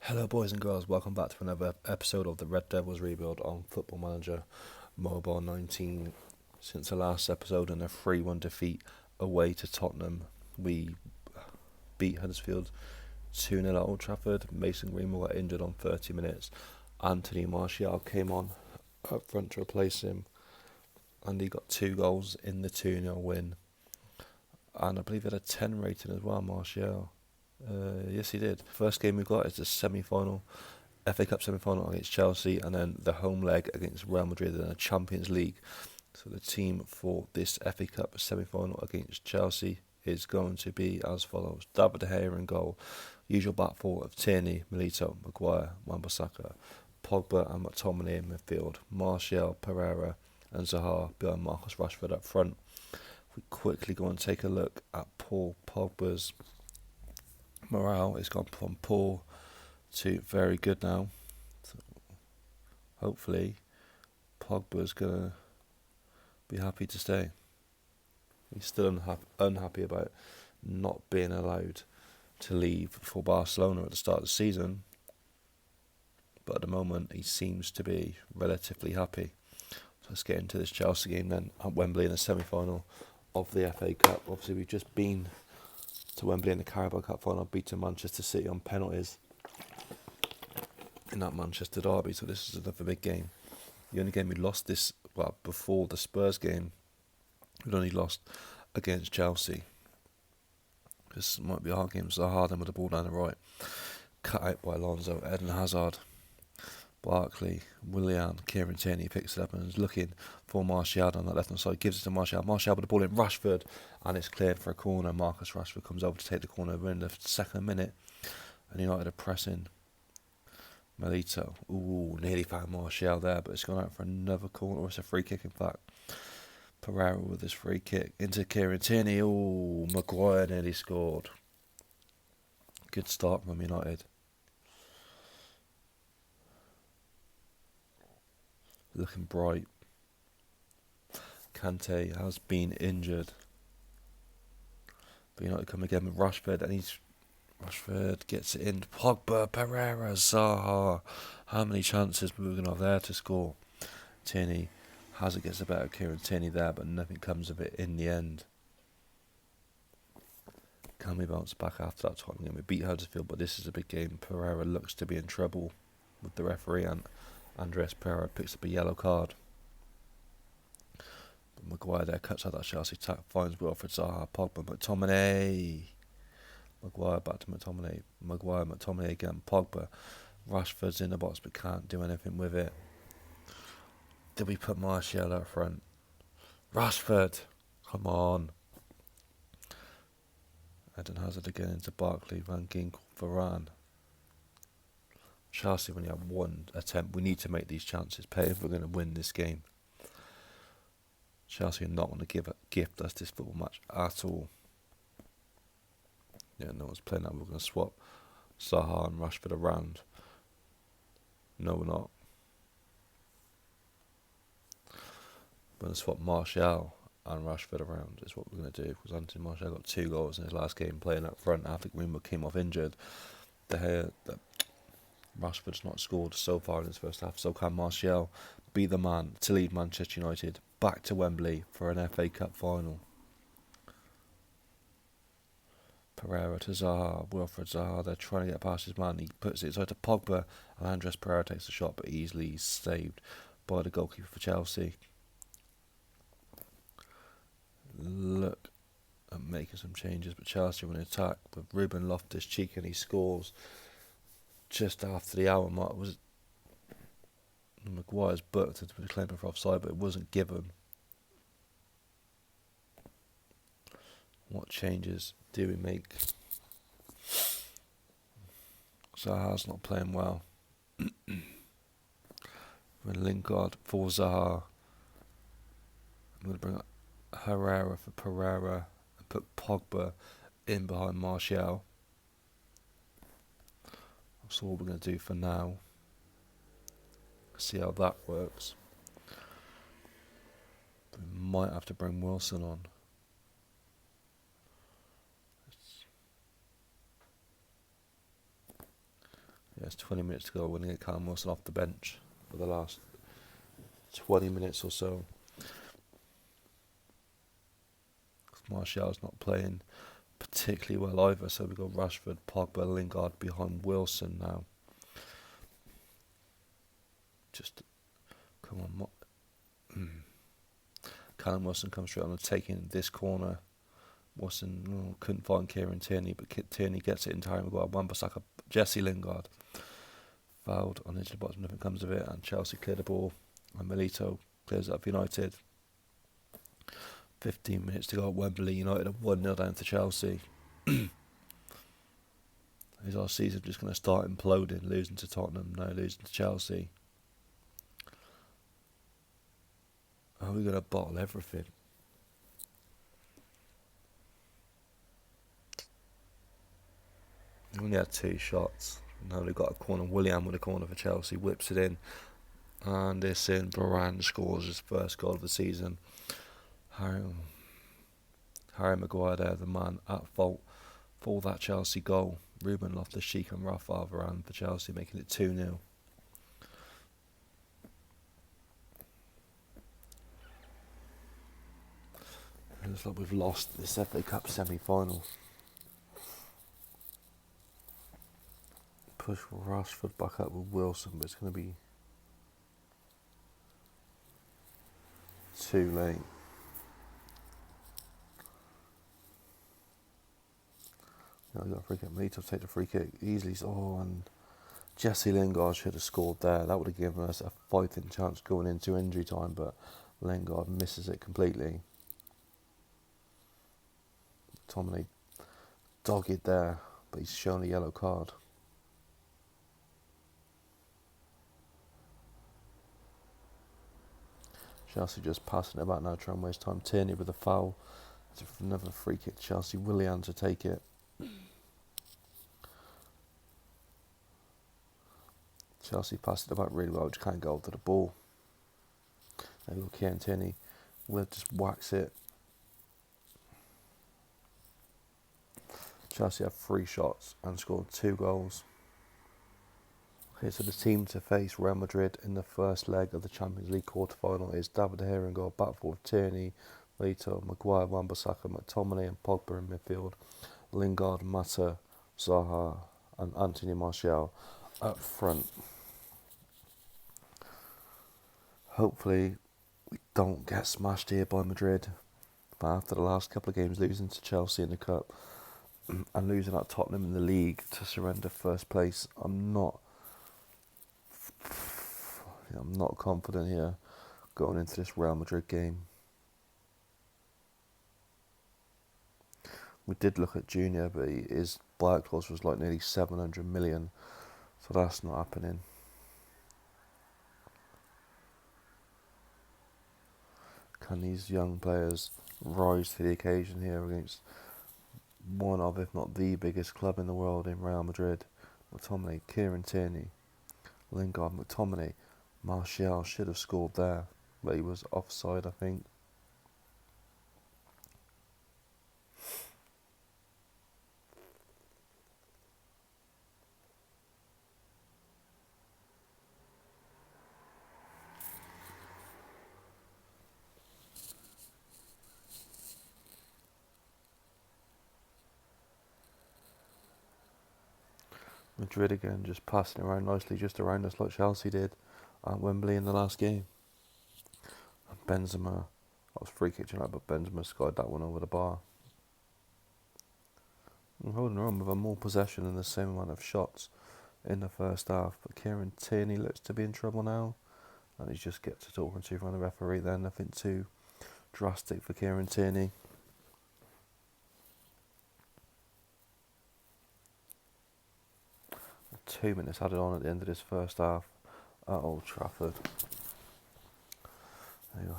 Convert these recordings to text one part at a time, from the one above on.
Hello, boys and girls. Welcome back to another episode of the Red Devils rebuild on Football Manager Mobile 19. Since the last episode and a 3-1 defeat away to Tottenham, we beat Huddersfield 2-0 at Old Trafford. Mason Greenwood got injured on 30 minutes. Anthony Martial came on up front to replace him, and he got 2 goals in the 2-0 win. And I believe he had a 10 rating as well, Martial. Yes, he did. First game we got is the semi-final, FA Cup semi-final against Chelsea, and then the home leg against Real Madrid in the Champions League. So the team for this FA Cup semi-final against Chelsea is going to be as follows: David De Gea in goal, usual back four of Tierney, Milito, Maguire, Wan-Bissaka, Pogba and McTominay in midfield, Martial, Pereira and Zaha behind Marcus Rashford up front. We quickly go and take a look at Paul Pogba's morale. It's gone from poor to very good now. So hopefully Pogba's gonna be happy to stay. He's still unhappy about not being allowed to leave for Barcelona at the start of the season, but at the moment he seems to be relatively happy. So let's get into this Chelsea game then at Wembley in the semi-final of the FA Cup. Obviously we've just been to Wembley in the Carabao Cup final, beating Manchester City on penalties in that Manchester derby, so this is another big game. The only game we lost before the Spurs game, we'd only lost against Chelsea. This might be a hard game. Zaha then with the ball down the right, cut out by Alonso, Eden Hazard, Barkley, Willian, Kieran Tierney picks it up and is looking for Martial on that left hand side, gives it to Martial with the ball in Rashford, and it's cleared for a corner. Marcus Rashford comes over to take the corner in the second minute, and United are pressing. Milito, nearly found Martial there, but it's gone out for another corner, or it's a free kick in fact. Pereira with his free kick into Kieran Tierney. Maguire nearly scored. Good start from United. Looking bright. Kante has been injured, but United come again with Rashford, and Rashford gets it in. Pogba, Pereira, Zaha. How many chances were we going to have there to score? Tierney Hazard gets the better of Kieran Tierney there, but nothing comes of it in the end. Can we bounce back after that Tottenham game? We beat Huddersfield, but this is a big game. Pereira looks to be in trouble with the referee, and Andres Pereira picks up a yellow card. But Maguire there cuts out that Chelsea attack, finds Wilfred Zaha, Pogba, McTominay. Maguire back to McTominay. Maguire, McTominay again. Pogba. Rashford's in the box but can't do anything with it. Did we put Martial up front? Rashford! Come on. Eden Hazard again into Barkley, Van Ginkel, Varane. Chelsea only have one attempt. We need to make these chances pay if we're going to win this game. Chelsea are not going to gift us this football match at all. Yeah, no one's playing that. We're going to swap Zaha and Rashford around. No, we're not. We're going to swap Martial and Rashford around is what we're going to do, because Anthony Martial got 2 goals in his last game playing up front after Greenwood came off injured. Rashford's not scored so far in his first half, so can Martial be the man to lead Manchester United back to Wembley for an FA Cup final? Pereira to Zaha, Wilfred Zaha, they're trying to get past his man, he puts it inside to Pogba, and Andres Pereira takes the shot, but easily saved by the goalkeeper for Chelsea. Look at making some changes, but Chelsea were in attack with Ruben Loftus-Cheek, and he scores just after the hour mark. Was Maguire's booked to be claimed for offside, but it wasn't given. What changes do we make? Zaha's not playing well. With Lingard for Zaha. I'm going to bring up Herrera for Pereira and put Pogba in behind Martial. That's all we're going to do for now. See how that works. We might have to bring Wilson on. There's 20 minutes to go when they get Callum Wilson off the bench for the last 20 minutes or so. Martial's not playing particularly well either, so we've got Rashford, Pogba, Lingard behind Wilson now. Just, come on. Callum Wilson comes straight on and taking this corner. Wilson couldn't find Kieran Tierney, but Tierney gets it into Harry Maguire, Wan-Bissaka, Jesse Lingard. Fouled on into the box, nothing comes of it, and Chelsea clear the ball, and Milito clears it up for United. 15 minutes to go at Wembley. United are 1-0 down to Chelsea. Is our season just going to start imploding, losing to Tottenham, now losing to Chelsea? Are we going to bottle everything? We only had 2 shots. Now they've got a corner. Willian with a corner for Chelsea, whips it in. And this in, Varane scores his first goal of the season. Harry Maguire there, the man at fault for that Chelsea goal. Ruben Loftus-Cheek and Rafael Varane for Chelsea, making it 2-0. It looks like we've lost this FA Cup semi-final. Push Rashford back up with Wilson, but it's going to be too late. We got a free kick. Milito take the free kick easily. And Jesse Lingard should have scored there. That would have given us a fighting chance going into injury time, but Lingard misses it completely. McTominay dogged there, but he's shown a yellow card. Chelsea just passing it about now, trying to waste time. Tierney with a foul. It's another free kick. Chelsea, Willian to take it. Chelsea passed it about really well, just can't go to the ball. There you go, Kieran Tierney will just whacks it. Chelsea have 3 shots and scored 2 goals. Okay, so the team to face Real Madrid in the first leg of the Champions League quarter-final is David De Gea in goal, back four, Tierney, Milito, Maguire, Wan-Bissaka, McTominay and Pogba in midfield, Lingard, Mata, Zaha and Anthony Martial up front. Hopefully we don't get smashed here by Madrid, but after the last couple of games losing to Chelsea in the Cup and losing at Tottenham in the league to surrender first place, I'm not confident here going into this Real Madrid game. We did look at Junior, but his buyout clause was like nearly 700 million, so that's not happening. Can these young players rise to the occasion here against one of, if not the biggest club in the world in Real Madrid? McTominay, Kieran Tierney, Lingard, McTominay, Martial should have scored there, but he was offside, I think. Madrid again, just passing around nicely, just around us like Chelsea did at Wembley in the last game. And Benzema, that was free kick tonight, but Benzema skied that one over the bar. I'm holding on with a more possession and the same amount of shots in the first half, but Kieran Tierney looks to be in trouble now, and he just gets a talking to from the referee there. Nothing too drastic for Kieran Tierney. Two minutes added on at the end of this first half at Old Trafford.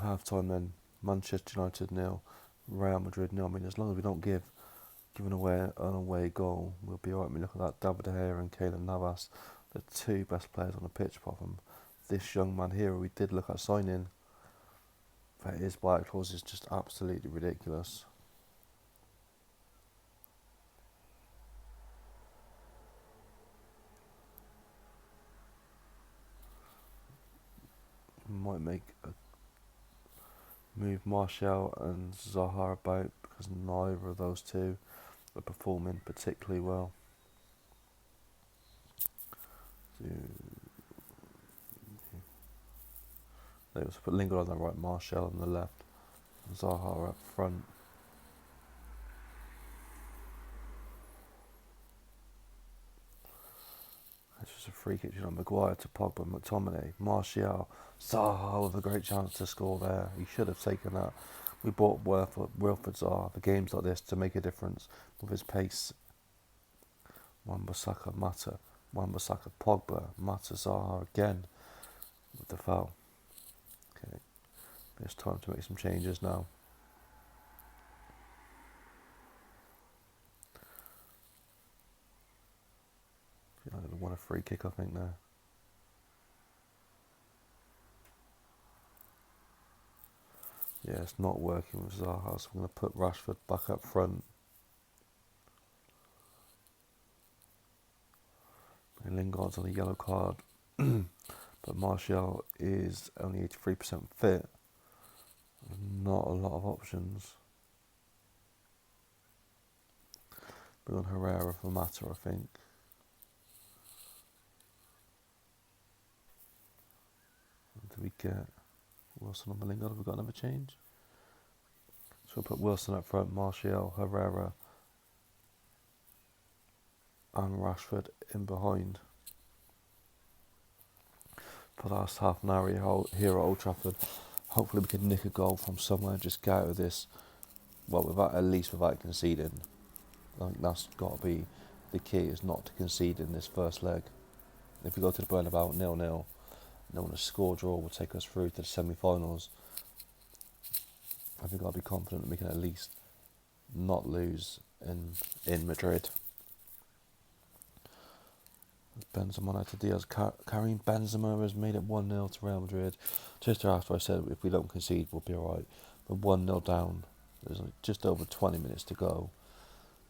Half time then, Manchester United 0, Real Madrid 0. I mean, as long as we don't giving away an away goal, we'll be alright. We look at that, David De Gea and Keylor Navas, the 2 best players on the pitch, apart from this young man here we did look at signing. But his buyout clause is just absolutely ridiculous. might move Martial and Zaha about because neither of those two are performing particularly well. They also put Lingard on the right, Martial on the left, and Zaha up front. It's just a free kick, Maguire to Pogba, McTominay, Martial, Zaha with a great chance to score there. He should have taken that. We bought Wilfred Zaha for games like this to make a difference with his pace. Wan-Bissaka, Mata, Wan-Bissaka, Pogba, Mata, Zaha again with the foul. Okay, it's time to make some changes now. I want a free kick, I think, there. Yeah, it's not working with Zaha, so I'm going to put Rashford back up front. And Lingard's on a yellow card, but Martial is only 83% fit. Not a lot of options. Bring on Herrera for Mata, I think. What do we get? Wilson on the Lingard. Have we got another change? So we'll put Wilson up front, Martial, Herrera, and Rashford in behind. For the last half an hour here at Old Trafford, hopefully we can nick a goal from somewhere and just get out of this. Well, at least without conceding. I think that's got to be the key, is not to concede in this first leg. If we go to the Bernabeu 0-0, knowing a score draw will take us through to the semi-finals, I think I'll be confident that we can at least not lose in Madrid. Benzema now to Diaz. Karim Benzema has made it 1-0 to Real Madrid. Just after I said if we don't concede, we'll be alright. We're 1-0 down. There's just over 20 minutes to go.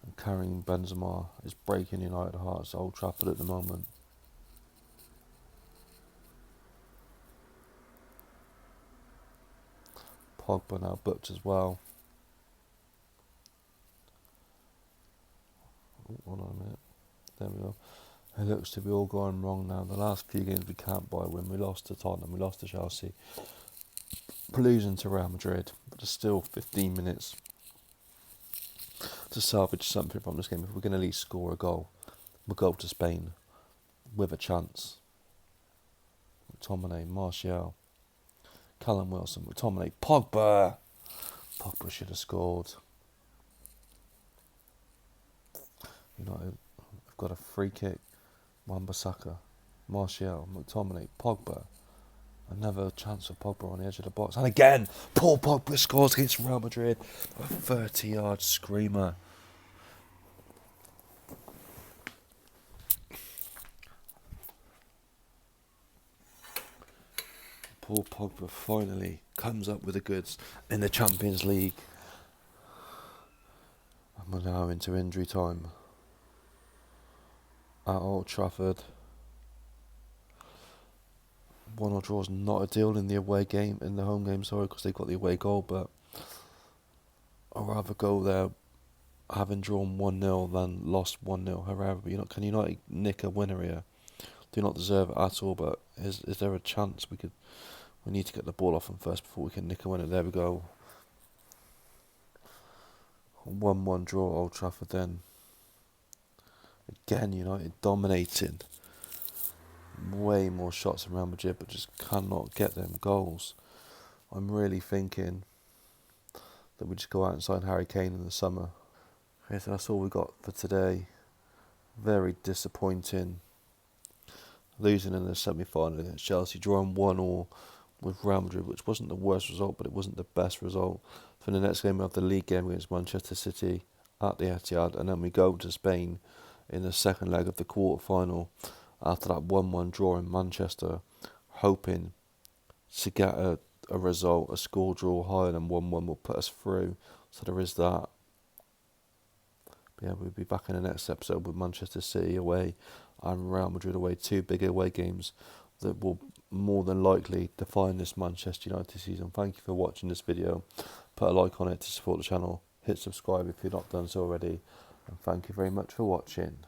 And Karim Benzema is breaking United hearts at Old Trafford at the moment. Pogba now booked as well. Hold on a minute. There we go. It looks to be all going wrong now. The last few games we can't buy a win. We lost to Tottenham, we lost to Chelsea. We're losing to Real Madrid, but there's still 15 minutes to salvage something from this game. If we can at least score a goal, we'll go to Spain with a chance. McTominay, Martial, Callum Wilson, McTominay, Pogba. Pogba should have scored. United have got a free kick. Wan-Bissaka, Martial, McTominay, Pogba. Another chance for Pogba on the edge of the box. And again, Paul Pogba scores against Real Madrid. A 30-yard screamer. Paul Pogba finally comes up with the goods in the Champions League. And we're now into injury time at Old Trafford. 1-1 draw is not a deal in the home game, because they got the away goal, but I'd rather go there having drawn 1-0 than lost 1-0. However, can United nick a winner here? Do not deserve it at all, but is there a chance we need to get the ball off them first before we can nick a winner. There we go. 1-1 draw at Old Trafford then. Again, United dominating. Way more shots than Real Madrid, but just cannot get them goals. I'm really thinking that we just go out and sign Harry Kane in the summer. Okay, so that's all we got for today. Very disappointing. Losing in the semi-final against Chelsea, drawing 1-1 with Real Madrid, which wasn't the worst result, but it wasn't the best result. For the next game, we have the league game against Manchester City at the Etihad, and then we go to Spain in the second leg of the quarter-final after that 1-1 draw in Manchester, hoping to get a result, a score draw higher than 1-1 will put us through. So there is that. But yeah, we'll be back in the next episode with Manchester City away and Real Madrid away, two big away games that will more than likely define this Manchester United season. Thank you for watching this video. Put a like on it to support the channel. Hit subscribe if you've not done so already. And thank you very much for watching.